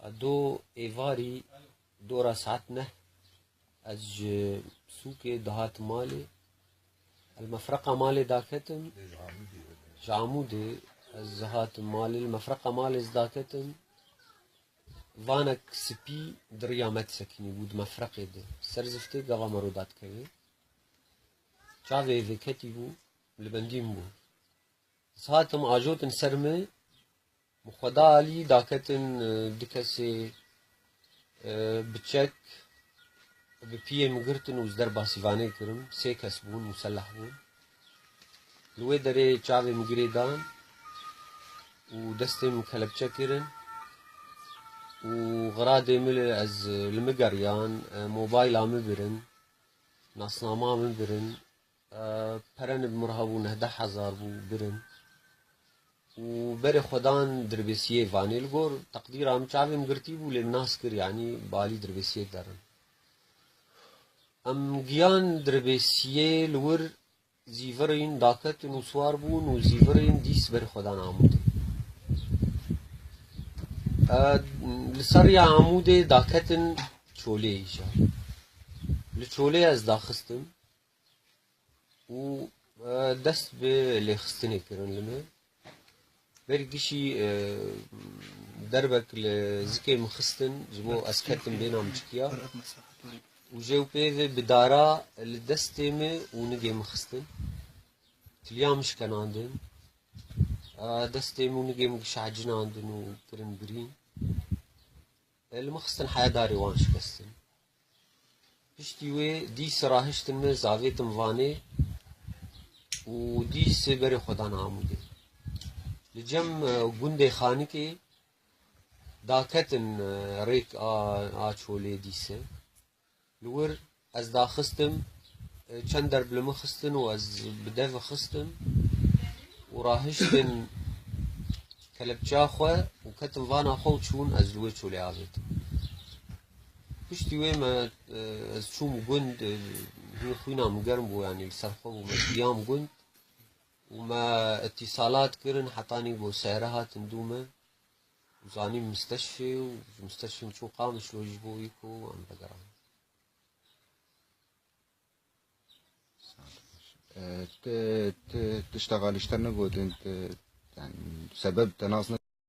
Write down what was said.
دو ايفاري دورا ساعتنا از سوق دهات مالي المفرقة مالي داكتم جامودي از هات مالي المفرقة مالي داكتم وانك سبي دريا متسكني بود مفرقه ده سرزفتي قوا مرودات كوي چاوه وكتي بو لبنديم بو ساتم آجوتن سرمه مخدا علي داكتن دكسي بچك بپیه مگرتن وز در باسیوانه کرم سه کس بون مسلح بون لوی داره چاوه مگری دان و دستم کلبچه کرن و غراده مل از المگریان موبایل آمه برن ناسنامه آمه برن پرن بمرهبو 19,000 بو برن و بر خدان دربسیه وانه لگور تقدیر آم چاوه مگرتی بو لناس کر یعنی بالی دربسیه دارن ام گیان دربسیه لور زیورین داکت نوسوار بون و زیورین دیس بر خدان آموده لسر عمود داکتن چوله ایشا لچوله از داخستم و دست به لخستنه کرن لمه برگشی دربک لزکی مخستن جبو اسکتم بینام چکیا و جو پیوه بدارا لدستمه و نگه مخستن تلیامش کناندن دستمه و نگه مگش عجناندن و کرن برین المخستن حياة داري وانش كستن بشتي وي دي سراهشتن من زاويتن واني و دي سبري خدان عمودي لجم گوندي خاني كي داكتن ريك آچولي دي سه لور از دا خستم چند در بلم خستن و از بدف خستن و راهشتن كلبچا خو و كتم وانا خو چون از لوي چولي آبت پشتی وی ما از چوم گند هی خوینا مگرم بو يعني السرخو و مديام گند وما اتصالات كرن حطاني بو سيرها ندومه وزاني مستشفى ومستشفى مشو قام شلو يجبو يكو عم بقرا تشتغل اشترنا قلت انت يعني سبب تناصنا